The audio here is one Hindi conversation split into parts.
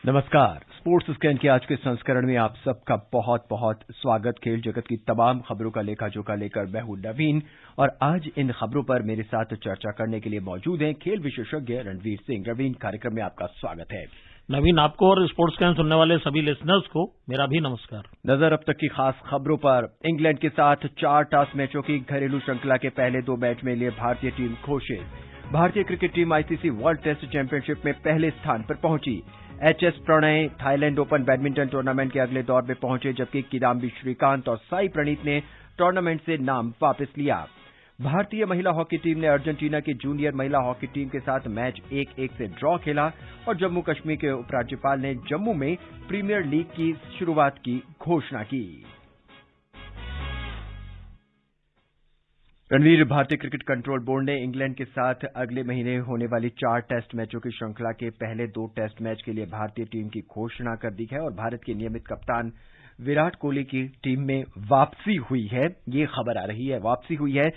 नमस्कार। स्पोर्ट्स स्कैन के आज के संस्करण में आप सबका बहुत बहुत स्वागत। खेल जगत की तमाम खबरों का लेखा जोखा लेकर मैं हूं नवीन और आज इन खबरों पर मेरे साथ चर्चा करने के लिए मौजूद हैं खेल विशेषज्ञ रणवीर सिंह। रवीन, कार्यक्रम में आपका स्वागत है। नवीन, आपको और स्पोर्ट्स स्कैन सुनने वाले सभी लिसनर्स को मेरा भी नमस्कार। नजर अब तक की खास खबरों पर। इंग्लैंड के साथ 4 टेस्ट मैचों की घरेलू श्रृंखला के पहले 2 मैच में लिए भारतीय टीम घोषित। भारतीय cricket team ICC world test championship में पहले स्थान पर पहुंची। HS Prannoy Thailand open badminton tournament के अगले दौर में पहुंचे, जबकि किदाम्बी श्रीकांत और साई प्रणीत ने टूर्नामेंट से नाम वापस लिया। भारतीय महिला हॉकी टीम ने अर्जेंटीना की जूनियर महिला हॉकी टीम के साथ मैच 1-1 से ड्रॉ खेला और जम्मू कश्मीर के उपराज्यपाल ने जम्मू में प्रीमियर लीग की शुरुआत की घोषणा की। रणवीर, भारतीय क्रिकेट कंट्रोल बोर्ड ने इंग्लैंड के साथ अगले महीने होने वाली 4 टेस्ट मैचों की श्रृंखला के पहले 2 टेस्ट मैच के लिए भारतीय टीम की घोषणा कर दी है और भारत के नियमित कप्तान विराट कोहली की टीम में वापसी हुई है। ये खबर आ रही है, वापसी हुई है।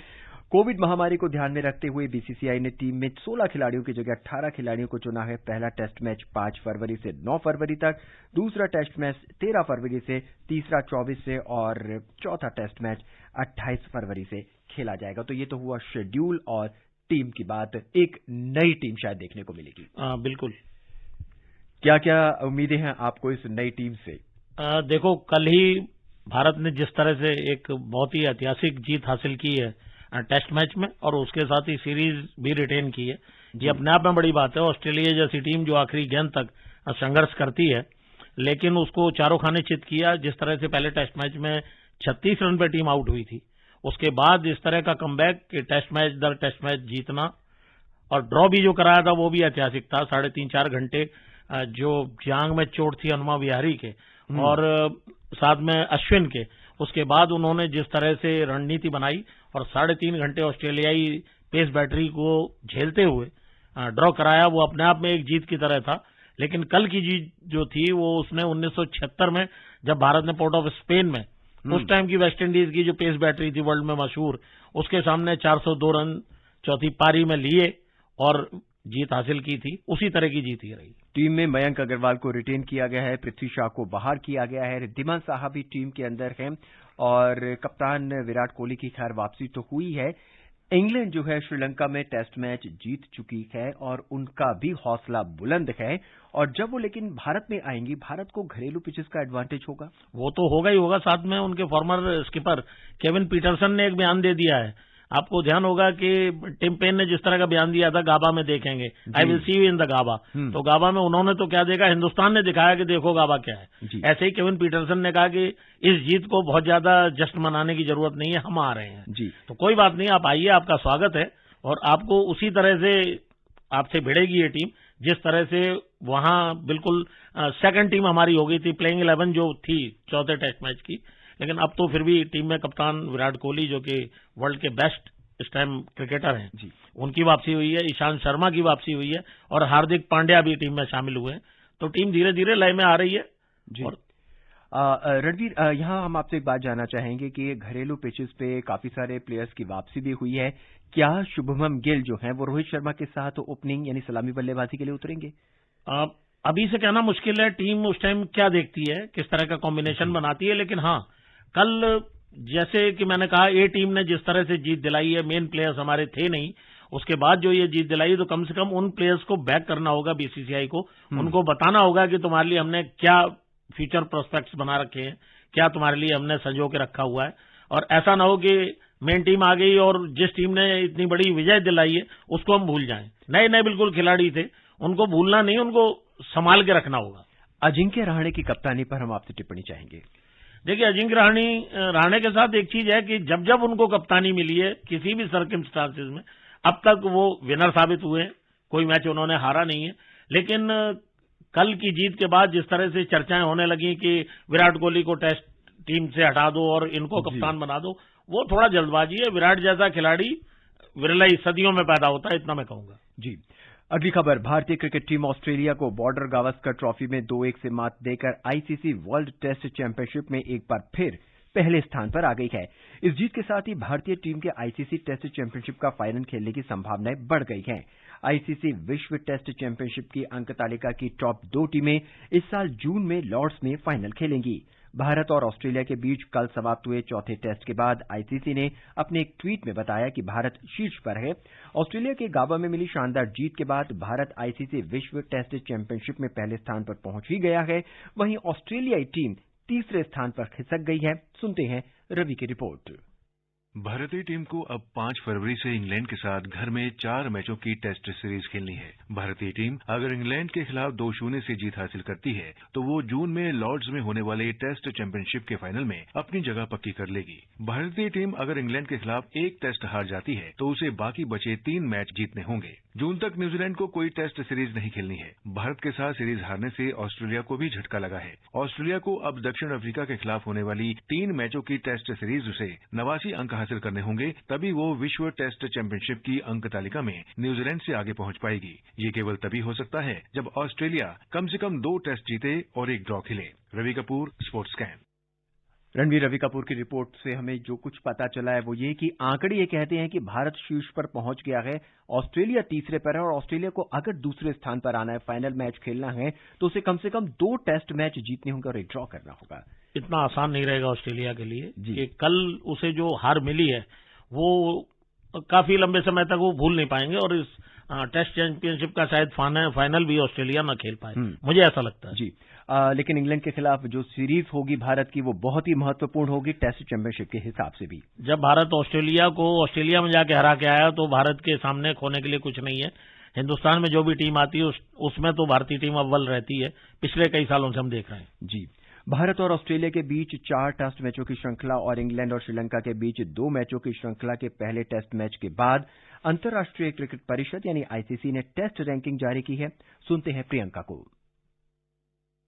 कोविड महामारी को ध्यान में रखते हुए बीसीसीआई ने टीम में 16 खिलाड़ियों की जगह 18 खिलाड़ियों को चुना है। पहला टेस्ट मैच 5 फरवरी से 9 फरवरी तक, दूसरा टेस्ट मैच 13 फरवरी से, तीसरा 24 से और चौथा टेस्ट मैच 28 फरवरी से खेला जाएगा। तो ये तो हुआ शेड्यूल और टीम की बात। एक नई टीम शायद देखने को मिलेगी। बिल्कुल। क्या क्या उम्मीदें हैं आपको इस नई टीम से? देखो, कल ही भारत ने जिस तरह से एक बहुत ही ऐतिहासिक जीत हासिल की है टेस्ट मैच में और उसके साथ ही सीरीज भी रिटेन की है, ये अपने आप में बड़ी बात है। ऑस्ट्रेलिया जैसी टीम जो आखिरी गेंद तक संघर्ष करती है, लेकिन उसको चारों खाने चित किया। जिस तरह से पहले टेस्ट मैच में 36 रन पे टीम आउट हुई थी, उसके बाद इस तरह का कमबैक कि टेस्ट मैच दर टेस्ट मैच जीतना और ड्रॉ भी जो कराया था वो भी ऐतिहासिक था। 3.5-4 घंटे जो जांग में चोट थी हनुमा विहारी के और साथ में अश्विन के, उसके बाद उन्होंने जिस तरह से रणनीति बनाई और 3.5 घंटे ऑस्ट्रेलियाई पेस बैटरी को झेलते हुए ड्रॉ कराया, वो अपने आप में एक जीत की तरह था। लेकिन कल की जीत जो थी वो उसने 1976 में जब भारत ने पोर्ट ऑफ स्पेन में उस टाइम की वेस्ट इंडीज की जो पेस बैटरी थी वर्ल्ड में मशहूर, उसके सामने 402 रन चौथी पारी में लिए और जीत हासिल की थी। उसी तरह की जीत ही रही। टीम में मयंक अग्रवाल को रिटेन किया गया है, पृथ्वी शॉ को बाहर किया गया है, रिद्धिमान साहा भी टीम के अंदर है और कप्तान विराट कोहली की खैर वापसी तो हुई है। इंग्लैंड जो है श्रीलंका में टेस्ट मैच जीत चुकी है और उनका भी हौसला बुलंद है और जब वो लेकिन भारत में आएंगी, भारत को घरेलू पिचेस का एडवांटेज होगा। वो तो होगा ही होगा। साथ में उनके फॉर्मर स्किपर केविन पीटरसन ने एक बयान दे दिया है। आपको ध्यान होगा कि टिम पेन ने जिस तरह का बयान दिया था, गाबा में देखेंगे, I will see you in the Gabba. तो गाबा में उन्होंने तो क्या देखा, हिंदुस्तान ने दिखाया कि देखो गाबा क्या है। ऐसे ही केविन पीटरसन ने कहा कि इस जीत को बहुत ज्यादा जश्न मनाने की जरूरत नहीं है, हम आ रहे हैं जी। तो कोई बात नहीं, आप आइए, आपका स्वागत है और आपको उसी तरह से आपसे भिड़ेगी ये टीम जिस तरह से वहां बिल्कुल सेकंड टीम हमारी हो गई थी, प्लेइंग 11 जो थी चौथे टेस्ट मैच की। लेकिन अब तो फिर भी टीम में कप्तान विराट कोहली जो कि वर्ल्ड के बेस्ट इस टाइम क्रिकेटर हैं जी, उनकी वापसी हुई है, ईशांत शर्मा की वापसी हुई है और हार्दिक पांड्या भी टीम में शामिल हुए हैं। तो टीम धीरे धीरे लय में आ रही है जी। और रणवीर, यहाँ हम आपसे एक बात जानना चाहेंगे कि घरेलू पिचेस पे काफी सारे प्लेयर्स की वापसी भी हुई है। क्या शुभमन गिल जो है वो रोहित शर्मा के साथ ओपनिंग यानी सलामी बल्लेबाजी के लिए उतरेंगे? अभी से कहना मुश्किल है, टीम उस टाइम क्या देखती है, किस तरह का कॉम्बिनेशन बनाती है। लेकिन हाँ, कल जैसे कि मैंने कहा, ए टीम ने जिस तरह से जीत दिलाई है, मेन प्लेयर्स हमारे थे नहीं, उसके बाद जो ये जीत दिलाई, तो कम से कम उन प्लेयर्स को बैक करना होगा बीसीसीआई को। उनको बताना होगा कि तुम्हारे लिए हमने क्या फ्यूचर प्रोस्पेक्ट्स बना रखे हैं, क्या तुम्हारे लिए हमने संजो के रखा हुआ है। और ऐसा ना हो कि मेन टीम आ गई और जिस टीम ने इतनी बड़ी विजय दिलाई है उसको हम भूल जाएं। नए नए बिल्कुल खिलाड़ी थे, उनको भूलना नहीं, उनको संभाल के रखना होगा। अजिंक्य रहाणे की कप्तानी पर हम आपसे टिप्पणी चाहेंगे। देखिए, अजिंक्य रहाणे के साथ एक चीज है कि जब जब उनको कप्तानी मिली है किसी भी सर्कमस्टांसेस में, अब तक वो विनर साबित हुए, कोई मैच उन्होंने हारा नहीं है। लेकिन कल की जीत के बाद जिस तरह से चर्चाएं होने लगी कि विराट कोहली को टेस्ट टीम से हटा दो और इनको कप्तान बना दो, वो थोड़ा जल्दबाजी है। विराट जैसा खिलाड़ी विरला ही सदियों में पैदा होता है, इतना मैं कहूंगा जी। अगली खबर, भारतीय क्रिकेट टीम ऑस्ट्रेलिया को बॉर्डर गावस्कर ट्रॉफी में 2-1 से मात देकर आईसीसी वर्ल्ड टेस्ट चैंपियनशिप में एक बार फिर पहले स्थान पर आ गई है। इस जीत के साथ ही भारतीय टीम के आईसीसी टेस्ट चैंपियनशिप का फाइनल खेलने की संभावनाएं बढ़ गई हैं। आईसीसी विश्व टेस्ट चैंपियनशिप की अंक तालिका की टॉप 2 टीमें इस साल जून में लॉर्ड्स में फाइनल खेलेंगी। भारत और ऑस्ट्रेलिया के बीच कल समाप्त हुए चौथे टेस्ट के बाद आईसीसी ने अपने एक ट्वीट में बताया कि भारत शीर्ष पर है। ऑस्ट्रेलिया के गाबा में मिली शानदार जीत के बाद भारत आईसीसी विश्व टेस्ट चैंपियनशिप में पहले स्थान पर पहुंच ही गया है। वहीं ऑस्ट्रेलियाई टीम तीसरे स्थान पर खिसक गई है। सुनते हैं रवि की रिपोर्ट। भारतीय टीम को अब 5 फरवरी से इंग्लैंड के साथ घर में 4 मैचों की टेस्ट सीरीज खेलनी है। भारतीय टीम अगर इंग्लैंड के खिलाफ 2-0 से जीत हासिल करती है तो वो जून में लॉर्ड्स में होने वाले टेस्ट चैंपियनशिप के फाइनल में अपनी जगह पक्की कर लेगी। भारतीय टीम अगर इंग्लैंड के खिलाफ एक टेस्ट हार जाती है तो उसे बाकी बचे 3 मैच जीतने होंगे। जून तक न्यूजीलैंड को कोई टेस्ट सीरीज नहीं खेलनी है। भारत के साथ सीरीज हारने से ऑस्ट्रेलिया को भी झटका लगा है। ऑस्ट्रेलिया को अब दक्षिण अफ्रीका के खिलाफ होने वाली 3 मैचों की टेस्ट सीरीज से 89 अंक हासिल करने होंगे, तभी वो विश्व टेस्ट चैंपियनशिप की अंक तालिका में न्यूजीलैंड से आगे पहुंच पाएगी। ये केवल तभी हो सकता है जब ऑस्ट्रेलिया कम से कम 2 टेस्ट जीते और 1 ड्रॉ खेले। Ravi Kapoor, sports scan. रणवीर रवि कपूर की रिपोर्ट से हमें जो कुछ पता चला है वो ये कि आंकड़े ये कहते हैं कि भारत शीर्ष पर पहुंच गया है, ऑस्ट्रेलिया तीसरे पर है और ऑस्ट्रेलिया को अगर दूसरे स्थान पर आना है, फाइनल मैच खेलना है तो उसे कम से कम 2 टेस्ट मैच जीतने होंगे और एक ड्रॉ करना होगा। इतना आसान नहीं रहेगा ऑस्ट्रेलिया के लिए कि कल उसे जो हार मिली है वो काफी लंबे समय तक वो भूल नहीं पाएंगे और इस टेस्ट चैंपियनशिप का शायद फाइनल भी ऑस्ट्रेलिया न खेल पाए, मुझे ऐसा लगता है। जी लेकिन इंग्लैंड के खिलाफ जो सीरीज होगी भारत की वो बहुत ही महत्वपूर्ण होगी टेस्ट चैंपियनशिप के हिसाब से भी। जब भारत ऑस्ट्रेलिया में जाके हरा के आया तो भारत के सामने खोने के लिए कुछ नहीं है। हिंदुस्तान में जो भी टीम आती है उसमें तो भारतीय टीम अव्वल रहती है, पिछले कई सालों से हम देख रहे हैं। जी भारत और ऑस्ट्रेलिया के बीच 4 टेस्ट मैचों की श्रृंखला और इंग्लैंड और श्रीलंका के बीच 2 मैचों की श्रृंखला के पहले टेस्ट मैच के बाद अंतर्राष्ट्रीय क्रिकेट परिषद यानी आईसीसी ने टेस्ट रैंकिंग जारी की है। सुनते हैं प्रियंका को।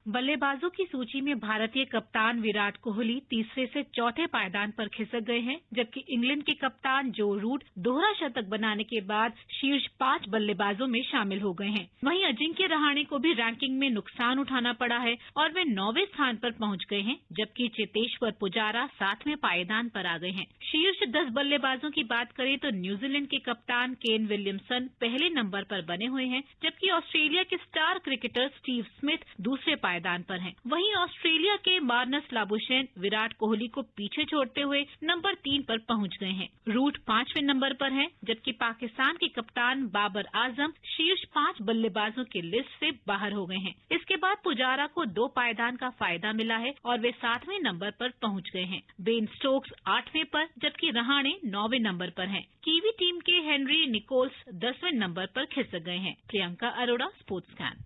बल्लेबाजों की सूची में भारतीय कप्तान विराट कोहली तीसरे से चौथे पायदान पर खिसक गए हैं, जबकि इंग्लैंड के कप्तान जो रूट दोहरा शतक बनाने के बाद शीर्ष 5 बल्लेबाजों में शामिल हो गए हैं। वहीं अजिंक्य रहाणे को भी रैंकिंग में नुकसान उठाना पड़ा है और वे 9वें स्थान पर पहुंच गए हैं, जबकि चेतेश्वर पुजारा 7वें पायदान पर आ गए हैं। शीर्ष 10 बल्लेबाजों की बात करें तो न्यूजीलैंड के कप्तान केन विलियमसन पहले नंबर पर बने हुए हैं, जबकि ऑस्ट्रेलिया के स्टार क्रिकेटर स्टीव स्मिथ दूसरे पायदान पर हैं। वहीं ऑस्ट्रेलिया के मार्नस लाबुशेन विराट कोहली को पीछे छोड़ते हुए नंबर 3 पर पहुंच गए हैं। रूट 5वें नंबर पर हैं, जबकि पाकिस्तान के कप्तान बाबर आजम शीर्ष 5 बल्लेबाजों की लिस्ट से बाहर हो गए हैं। इसके बाद पुजारा को 2 पायदान का फायदा मिला है और वे 7वें नंबर पर पहुंच गए हैं। बेन स्टोक्स 8वें पर, जबकि रहाणे 9वें नंबर पर हैं। कीवी टीम के हेनरी निकोल्स 10वें नंबर पर खिसक गए हैं। Priyanka Arora, sports scan.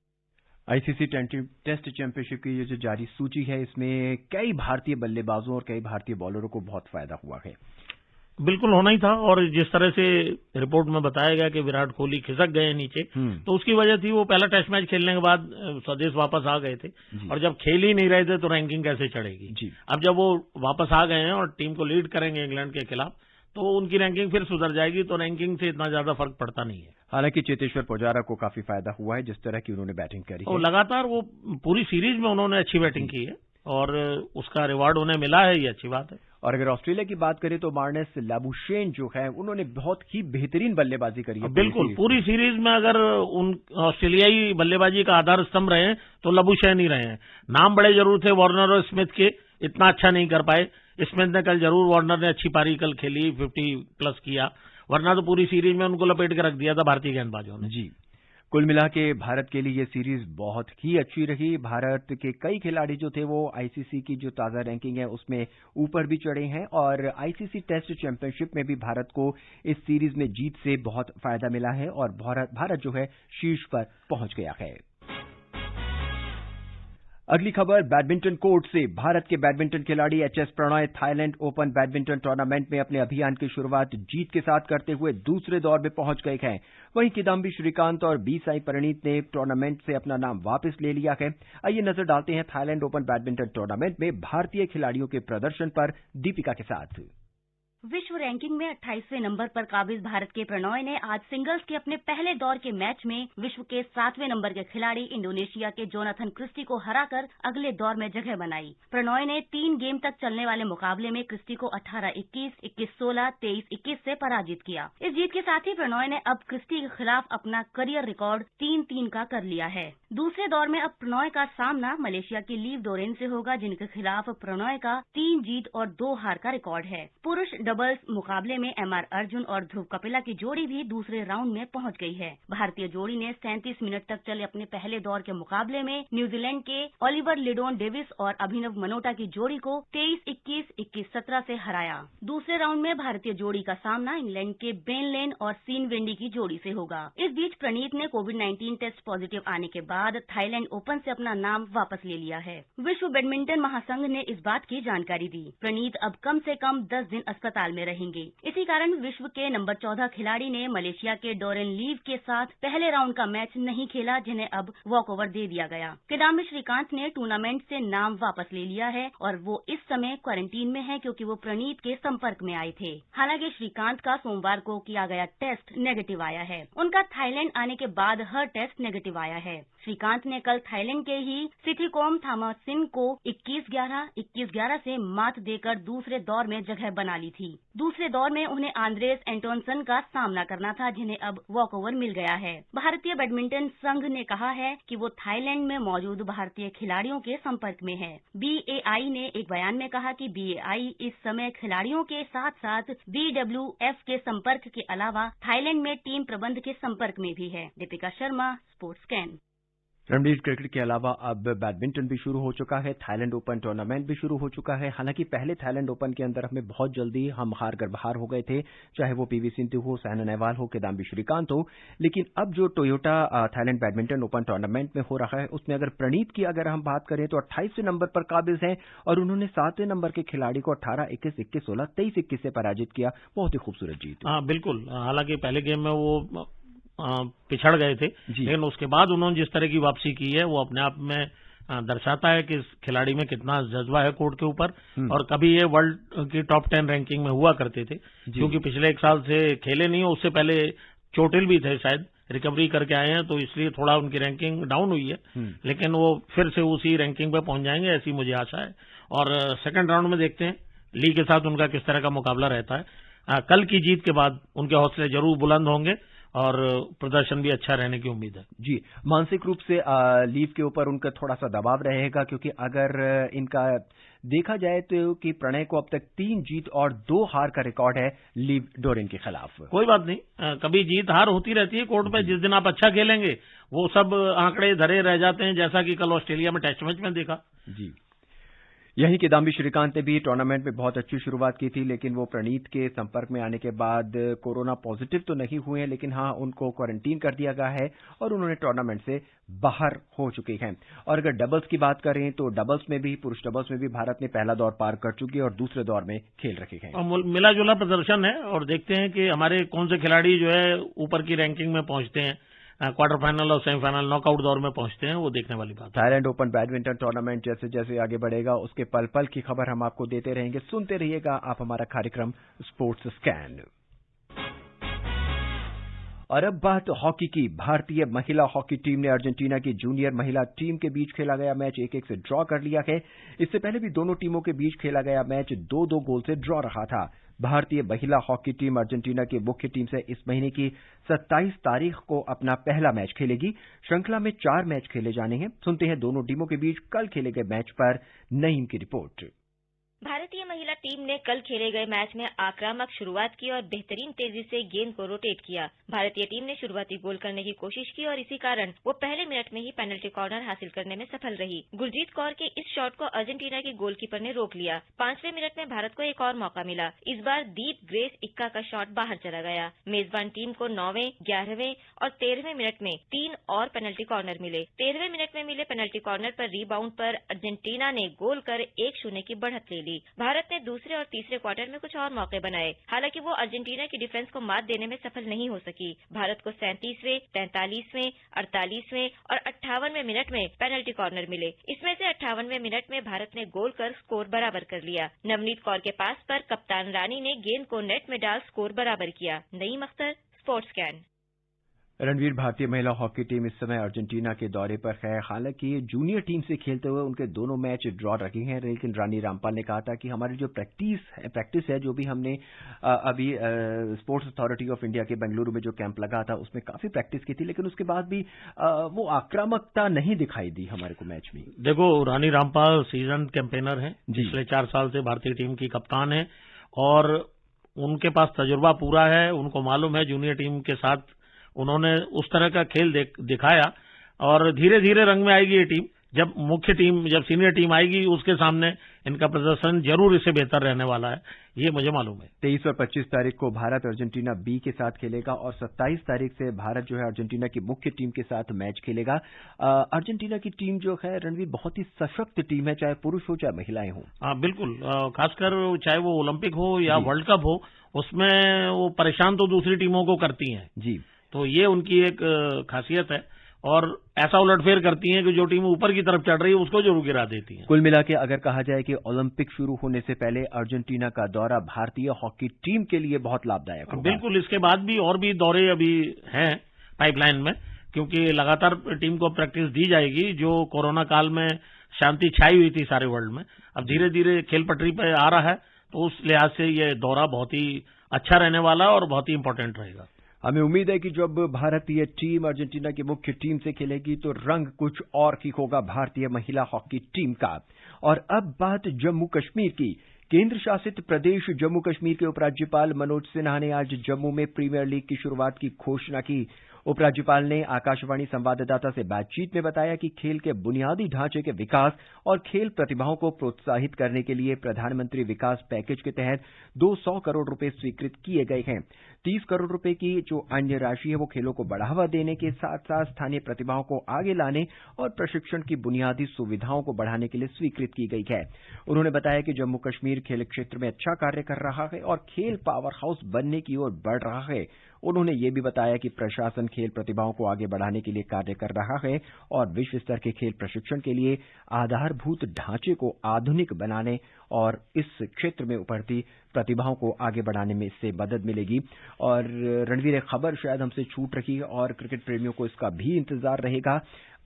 ICC test championship की ये जो जारी सूची है इसमें कई भारतीय बल्लेबाजों और कई भारतीय बॉलरों को बहुत फायदा हुआ है। बिल्कुल होना ही था और जिस तरह से रिपोर्ट में बताया गया कि विराट कोहली खिसक गए नीचे तो उसकी वजह थी वो पहला टेस्ट मैच खेलने के बाद स्वदेश वापस आ गए थे और जब खेल ही नहीं रहे थे तो रैंकिंग कैसे चढ़ेगी। अब जब वो वापस आ गए हैं और टीम को लीड करेंगे इंग्लैंड के खिलाफ तो उनकी रैंकिंग फिर सुधर जाएगी, तो रैंकिंग से इतना ज्यादा फर्क पड़ता नहीं है। हालांकि चेतेश्वर पुजारा को काफी फायदा हुआ है जिस तरह की उन्होंने बैटिंग करी है। लगातार वो पूरी सीरीज में उन्होंने अच्छी बैटिंग की है और उसका रिवार्ड उन्हें मिला है, ये अच्छी बात है। और अगर ऑस्ट्रेलिया की बात करें तो मार्नस लाबुशेन जो है उन्होंने बहुत ही बेहतरीन बल्लेबाजी करी है। बिल्कुल पूरी सीरीज में अगर उन ऑस्ट्रेलियाई बल्लेबाजी का आधार स्तंभ रहे तो लाबुशेन ही रहे हैं। नाम बड़े जरूर थे वार्नर और स्मिथ के, इतना अच्छा नहीं कर पाए। स्मिथ ने कल जरूर, वार्नर ने अच्छी पारी कल खेली, 50+ किया, वरना तो पूरी सीरीज में उनको लपेट के रख दिया था भारतीय गेंदबाजों ने। जी कुल मिला के भारत के लिए ये सीरीज बहुत ही अच्छी रही। भारत के कई खिलाड़ी जो थे वो आईसीसी की जो ताजा रैंकिंग है उसमें ऊपर भी चढ़े हैं और आईसीसी टेस्ट चैंपियनशिप में भी भारत को इस सीरीज में जीत से बहुत फायदा मिला है और भारत जो है शीर्ष पर पहुंच गया है। अगली खबर बैडमिंटन कोर्ट से। भारत के बैडमिंटन खिलाड़ी HS Prannoy Thailand open badminton tournament में अपने अभियान की शुरुआत जीत के साथ करते हुए दूसरे दौर में पहुंच गए हैं। वहीं किदाम्बी श्रीकांत और बी साई प्रणीत ने टूर्नामेंट से अपना नाम वापस ले लिया है। आइए नजर डालते हैं थाईलैंड ओपन बैडमिंटन टूर्नामेंट में भारतीय खिलाड़ियों के प्रदर्शन पर दीपिका के साथ। विश्व रैंकिंग में 28वें नंबर पर काबिज भारत के प्रणॉय ने आज सिंगल्स के अपने पहले दौर के मैच में विश्व के 7वें नंबर के खिलाड़ी इंडोनेशिया के जोनाथन क्रिस्टी को हराकर अगले दौर में जगह बनाई। प्रणॉय ने 3 गेम तक चलने वाले मुकाबले में क्रिस्टी को 18-21, 21-16, 23-21 से पराजित किया। इस जीत के साथ ही प्रणॉय ने अब क्रिस्टी के खिलाफ अपना करियर रिकॉर्ड 3-3 का कर लिया है। दूसरे दौर में अब प्रणॉय का सामना मलेशिया की लीव डोरेन से होगा, जिनके खिलाफ प्रणॉय का 3 जीत और 2 हार का रिकॉर्ड है। पुरुष डबल्स मुकाबले में MR अर्जुन और ध्रुव कपिला की जोड़ी भी दूसरे राउंड में पहुंच गई है। भारतीय जोड़ी ने 37 मिनट तक चले अपने पहले दौर के मुकाबले में न्यूजीलैंड के ओलिवर लिडोन डेविस और अभिनव मनोटा की जोड़ी को 23-21, 21-17 से हराया। दूसरे राउंड में भारतीय जोड़ी का सामना इंग्लैंड के बेन लेन और सीन वेंडी की जोड़ी से होगा। इस बीच प्रणीत ने कोविड-19 टेस्ट पॉजिटिव आने के बाद थाईलैंड ओपन से अपना नाम वापस ले लिया है। विश्व बैडमिंटन महासंघ ने इस बात की जानकारी दी। प्रणीत अब कम से कम 10 दिन अस्पताल में रहेंगे। इसी कारण विश्व के नंबर 14 खिलाड़ी ने मलेशिया के डोरेन लीव के साथ पहले राउंड का मैच नहीं खेला, जिन्हें अब वॉकओवर दे दिया गया। किदाम्बी श्रीकांत ने टूर्नामेंट से नाम वापस ले लिया है और वो इस समय क्वारंटीन में है, क्योंकि वो प्रणीत के संपर्क में आए थे। हालांकि श्रीकांत का सोमवार को किया गया टेस्ट नेगेटिव आया है। उनका थाईलैंड आने के बाद हर टेस्ट नेगेटिव आया है। श्रीकांत ने कल थाईलैंड के ही सिथिकोम थामासिन को 21-11, 21-11 से मात देकर दूसरे दौर में जगह बना ली थी। दूसरे दौर में उन्हें आंद्रेस एंटोनसन का सामना करना था, जिन्हें अब वॉकओवर मिल गया है। भारतीय बैडमिंटन संघ ने कहा है कि वो थाईलैंड में मौजूद भारतीय खिलाड़ियों के संपर्क में है। BAI ने एक बयान में कहा कि BAI इस समय खिलाड़ियों के साथ साथ BWF के संपर्क के अलावा थाईलैंड में टीम प्रबंध के संपर्क में भी है। Deepika Sharma, sports scan. Ranji cricket के अलावा अब बैडमिंटन भी शुरू हो चुका है। थाईलैंड ओपन टूर्नामेंट भी शुरू हो चुका है। हालांकि पहले थाईलैंड ओपन के अंदर हमें बहुत जल्दी हम हार कर बाहर हो गए थे, चाहे वो PV सिंधु हो, साइना नेहवाल हो, किदाम्बी श्रीकांत हो। लेकिन अब जो Toyota Thailand badminton open tournament में हो रहा है, उसमें अगर प्रणीत की अगर हम बात करें तो 28वें नंबर पर काबिज हैं और उन्होंने 7वें नंबर के खिलाड़ी को 18-21, 21-16, 23-21 से पराजित किया। बहुत ही खूबसूरत जीत। हाँ बिल्कुल। हालांकि पहले गेम में वो पिछड़ गए थे, लेकिन उसके बाद उन्होंने जिस तरह की वापसी की है वो अपने आप में दर्शाता है कि इस खिलाड़ी में कितना जज्बा है कोर्ट के ऊपर। और कभी ये वर्ल्ड की टॉप 10 रैंकिंग में हुआ करते थे, क्योंकि पिछले 1 साल से खेले नहीं, उससे पहले चोटिल भी थे, शायद रिकवरी करके आए हैं, तो इसलिए थोड़ा उनकी रैंकिंग डाउन हुई है। लेकिन वो फिर से उसी रैंकिंग पे पहुंच जाएंगे, ऐसी मुझे आशा है। और सेकंड राउंड में देखते हैं ली के साथ उनका किस तरह का मुकाबला रहता है। कल की जीत के बाद उनके हौसले जरूर बुलंद होंगे और प्रदर्शन भी अच्छा रहने की उम्मीद है। जी, मानसिक रूप से लीव के ऊपर उनका थोड़ा सा दबाव रहेगा, क्योंकि अगर इनका देखा जाए तो कि प्रणय को अब तक 3 जीत और 2 हार का रिकॉर्ड है लीव डोरेन के खिलाफ। कोई बात नहीं, कभी जीत हार होती रहती है कोर्ट में। जिस दिन आप अच्छा खेलेंगे वो सब आंकड़े धरे रह जाते हैं, जैसा कि कल ऑस्ट्रेलिया में टेस्ट मैच में देखा। जी, यही किदाम्बी श्रीकांत ने भी टूर्नामेंट में बहुत अच्छी शुरुआत की थी, लेकिन वो प्रणीत के संपर्क में आने के बाद कोरोना पॉजिटिव तो नहीं हुए हैं, लेकिन हाँ उनको क्वारंटीन कर दिया गया है और उन्होंने टूर्नामेंट से बाहर हो चुके हैं। और अगर डबल्स की बात करें तो डबल्स में भी, पुरुष डबल्स में भी भारत ने पहला दौर पार कर चुकी है और दूसरे दौर में खेल रखे हैं। और मिला जुला प्रदर्शन है और देखते हैं कि हमारे कौन से खिलाड़ी जो है ऊपर की रैंकिंग में पहुंचते हैं, क्वार्टर फाइनल और सेमीफाइनल नॉकआउट दौर में पहुंचते हैं, वो देखने वाली बात है। थाईलैंड ओपन बैडमिंटन टूर्नामेंट जैसे जैसे आगे बढ़ेगा उसके पल पल की खबर हम आपको देते रहेंगे। सुनते रहिएगा आप हमारा कार्यक्रम स्पोर्ट्स स्कैन। और अब बात हॉकी की। भारतीय महिला हॉकी टीम ने अर्जेंटीना की जूनियर महिला टीम के बीच खेला गया मैच 1-1 से ड्रॉ कर लिया है। इससे पहले भी दोनों टीमों के बीच खेला गया मैच 2-2 गोल से ड्रॉ रहा था। भारतीय महिला हॉकी टीम अर्जेंटीना की मुख्य टीम से इस महीने की 27 तारीख को अपना पहला मैच खेलेगी। श्रृंखला में 4 मैच खेले जाने हैं। सुनते हैं दोनों टीमों के बीच कल खेले गए मैच पर नईम की रिपोर्ट। भारतीय महिला टीम ने कल खेले गए मैच में आक्रामक शुरुआत की और बेहतरीन तेजी से गेंद को रोटेट किया। भारतीय टीम ने शुरुआती गोल करने की कोशिश की और इसी कारण वो पहले मिनट में ही पेनल्टी कॉर्नर हासिल करने में सफल रही। गुरजीत कौर के इस शॉट को अर्जेंटीना के गोलकीपर ने रोक लिया। 5वें मिनट में भारत को एक और मौका मिला। इस बार दीप ग्रेस इक्का का शॉट बाहर चला गया। मेजबान टीम को 9वें, 11वें और 13वें मिनट में 3 और पेनल्टी कॉर्नर मिले। 13वें मिनट में मिले पेनल्टी कॉर्नर पर रीबाउंड पर अर्जेंटीना ने गोल कर 1-0 की बढ़त ले ली। ली। भारत ने दूसरे और तीसरे क्वार्टर में कुछ और मौके बनाए, हालांकि वो अर्जेंटीना की डिफेंस को मात देने में सफल नहीं हो सकी। भारत को 37वें, 43वें, 48वें और 58वें मिनट में पेनल्टी कॉर्नर मिले। इसमें से 58वें मिनट में भारत ने गोल कर स्कोर बराबर कर लिया। नवनीत कौर के पास पर कप्तान रानी ने गेंद को नेट में डाल स्कोर बराबर किया। Naeem Akhtar, sports can. रणवीर, भारतीय महिला हॉकी टीम इस समय अर्जेंटीना के दौरे पर है। हालांकि जूनियर टीम से खेलते हुए उनके दोनों मैच ड्रॉ रखे हैं, लेकिन रानी रामपाल ने कहा था कि हमारी जो प्रैक्टिस है जो भी हमने अभी स्पोर्ट्स अथॉरिटी ऑफ इंडिया के बेंगलुरु में जो कैंप लगा था उसमें काफी प्रैक्टिस की थी, लेकिन उसके बाद भी वो आक्रामकता नहीं दिखाई दी हमारे को मैच में। देखो, रानी रामपाल सीजन कैंपेनर है, पिछले 4 साल से भारतीय टीम की कप्तान है और उनके पास तजुर्बा पूरा है। उनको मालूम है जूनियर टीम के साथ उन्होंने उस तरह का खेल दिखाया और धीरे धीरे रंग में आएगी ये टीम। जब सीनियर टीम आएगी उसके सामने इनका प्रदर्शन जरूर इससे बेहतर रहने वाला है, ये मुझे मालूम है। 23 और 25 तारीख को भारत अर्जेंटीना बी के साथ खेलेगा और 27 तारीख से भारत जो है अर्जेंटीना की मुख्य टीम के साथ मैच खेलेगा। अर्जेंटीना की टीम जो है रणवीर बहुत ही सशक्त टीम है, चाहे पुरुष हो चाहे महिलाएं हो। हाँ बिल्कुल, खासकर चाहे वो ओलंपिक हो या वर्ल्ड कप हो, उसमें वो परेशान तो दूसरी टीमों को करती हैं जी। तो ये उनकी एक खासियत है और ऐसा उलटफेर करती हैं कि जो टीम ऊपर की तरफ चढ़ रही है उसको जरूर गिरा देती हैं। कुल मिला के अगर कहा जाए कि ओलंपिक शुरू होने से पहले अर्जेंटीना का दौरा भारतीय हॉकी टीम के लिए बहुत लाभदायक होगा। बिल्कुल, इसके बाद भी और भी दौरे अभी हैं पाइपलाइन में, क्योंकि लगातार टीम को प्रैक्टिस दी जाएगी। जो कोरोना काल में शांति छाई हुई थी सारे वर्ल्ड में, अब धीरे धीरे खेल पटरी पर आ रहा है, तो उस लिहाज से ये दौरा बहुत ही अच्छा रहने वाला और बहुत ही इंपॉर्टेंट रहेगा। हमें उम्मीद है कि जब भारतीय टीम अर्जेंटीना की मुख्य टीम से खेलेगी तो रंग कुछ और ही होगा भारतीय महिला हॉकी टीम का। और अब बात जम्मू कश्मीर की। केंद्र शासित प्रदेश जम्मू कश्मीर के उपराज्यपाल मनोज सिन्हा ने आज जम्मू में प्रीमियर लीग की शुरुआत की घोषणा की। उपराज्यपाल ने आकाशवाणी संवाददाता से बातचीत में बताया कि खेल के बुनियादी ढांचे के विकास और खेल प्रतिभाओं को प्रोत्साहित करने के लिए प्रधानमंत्री विकास पैकेज के तहत 200 करोड़ रुपए स्वीकृत किए गए हैं। 30 करोड़ रुपए की जो अन्य राशि है वो खेलों को बढ़ावा देने के साथ साथ स्थानीय प्रतिभाओं को आगे लाने और प्रशिक्षण की बुनियादी सुविधाओं को बढ़ाने के लिए स्वीकृत की गई है। उन्होंने बताया कि जम्मू कश्मीर खेल क्षेत्र में अच्छा कार्य कर रहा है और खेल पावर हाउस बनने की ओर बढ़ रहा है। उन्होंने ये भी बताया कि प्रशासन खेल प्रतिभाओं को आगे बढ़ाने के लिए कार्य कर रहा है और विश्व स्तर के खेल प्रशिक्षण के लिए आधारभूत ढांचे को आधुनिक बनाने और इस क्षेत्र में उभरती प्रतिभाओं को आगे बढ़ाने में इससे मदद मिलेगी। और रणवीर, एक खबर शायद हमसे छूट रही है और क्रिकेट प्रेमियों को इसका भी इंतजार रहेगा।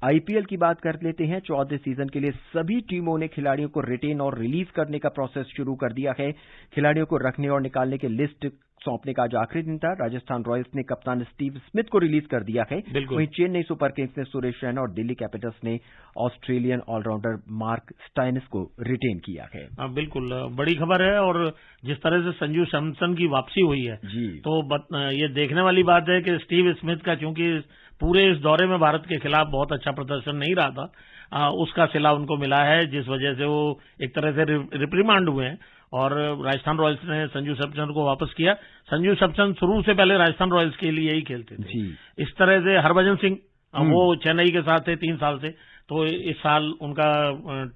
आईपीएल की बात कर लेते हैं। 14वें सीजन के लिए सभी टीमों ने खिलाड़ियों को रिटेन और रिलीज करने का प्रोसेस शुरू कर दिया है। खिलाड़ियों को रखने और निकालने के लिस्ट सौंपने का आज आखिरी दिन था। राजस्थान रॉयल्स ने कप्तान स्टीव स्मिथ को रिलीज कर दिया है। वहीं चेन्नई सुपर किंग्स ने सुरेश रैना और दिल्ली कैपिटल्स ने ऑस्ट्रेलियन ऑलराउंडर मार्क स्टाइनिस को रिटेन किया है। बिल्कुल बड़ी खबर है और जिस तरह से संजू सैमसन की वापसी हुई है जी, तो ये देखने वाली बात है कि स्टीव स्मिथ का चूंकि पूरे इस दौरे में भारत के खिलाफ बहुत अच्छा प्रदर्शन नहीं रहा था, उसका सिला उनको मिला है, जिस वजह से वो एक तरह से रिप्रीमांड हुए हैं और राजस्थान रॉयल्स ने संजू सैमसन को वापस किया। संजू सैमसन शुरू से पहले राजस्थान रॉयल्स के लिए ही खेलते थे जी। इस तरह से हरभजन सिंह वो चेन्नई के साथ थे 3 साल से, तो इस साल उनका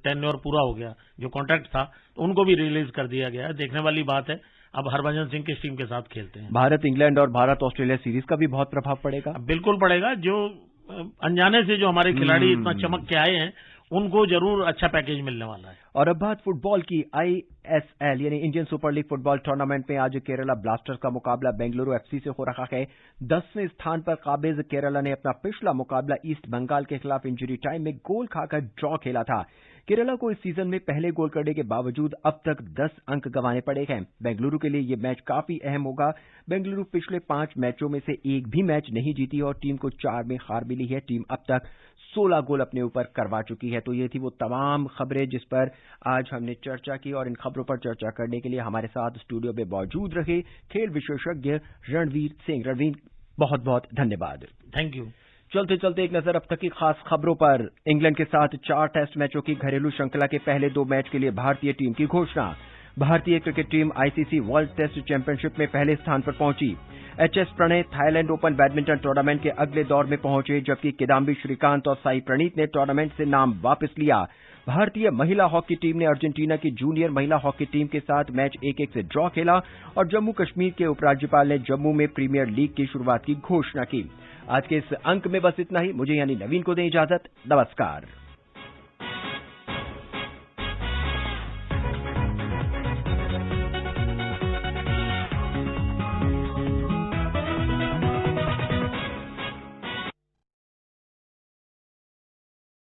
टेन्योर पूरा हो गया, जो कॉन्ट्रैक्ट था, तो उनको भी रिलीज कर दिया गया। देखने वाली बात है अब हरभजन सिंह किस टीम के साथ खेलते हैं। भारत इंग्लैंड और भारत ऑस्ट्रेलिया सीरीज का भी बहुत प्रभाव पड़ेगा। बिल्कुल पड़ेगा। जो अनजाने से जो हमारे खिलाड़ी इतना चमक के आए हैं उनको जरूर अच्छा पैकेज मिलने वाला है। और अब बात फुटबॉल की। ISL यानी Indian super league football tournament में आज केरला ब्लास्टर्स का मुकाबला बेंगलुरु एफसी से हो रहा है। 10वें स्थान पर काबिज केरला ने अपना पिछला मुकाबला ईस्ट बंगाल के खिलाफ इंजरी टाइम में गोल खाकर ड्रॉ खेला था। केरला को इस सीजन में पहले गोल करने के बावजूद अब तक 10 अंक गंवाने पड़े हैं। बेंगलुरु के लिए यह मैच काफी अहम होगा। बेंगलुरु पिछले 5 मैचों में से एक भी मैच नहीं जीती और टीम को 4 में हार मिली है। टीम अब तक 16 गोल अपने ऊपर करवा चुकी है। तो ये थी वो तमाम खबरें जिस पर आज हमने चर्चा की और इन खबरों पर चर्चा करने के लिए हमारे साथ स्टूडियो में मौजूद रहे खेल विशेषज्ञ रणवीर सिंह। रणवीर, बहुत बहुत धन्यवाद। Thank you. चलते चलते एक नजर अब तक की खास खबरों पर। इंग्लैंड के साथ 4 टेस्ट मैचों की घरेलू श्रृंखला के पहले 2 मैच के लिए भारतीय टीम की घोषणा। भारतीय cricket team ICC world test championship में पहले स्थान पर पहुंची। HS Prannoy Thailand open badminton tournament के अगले दौर में पहुंचे, जबकि किदाम्बी श्रीकांत और साई प्रणीत ने टूर्नामेंट से नाम वापस लिया। भारतीय महिला हॉकी टीम ने अर्जेंटीना की जूनियर महिला हॉकी टीम के साथ मैच 1-1 से ड्रॉ खेला और जम्मू कश्मीर के उपराज्यपाल ने जम्मू में प्रीमियर लीग की शुरुआत की घोषणा की। आज के इस अंक में बस इतना ही। मुझे यानी नवीन को दें इजाजत। नमस्कार।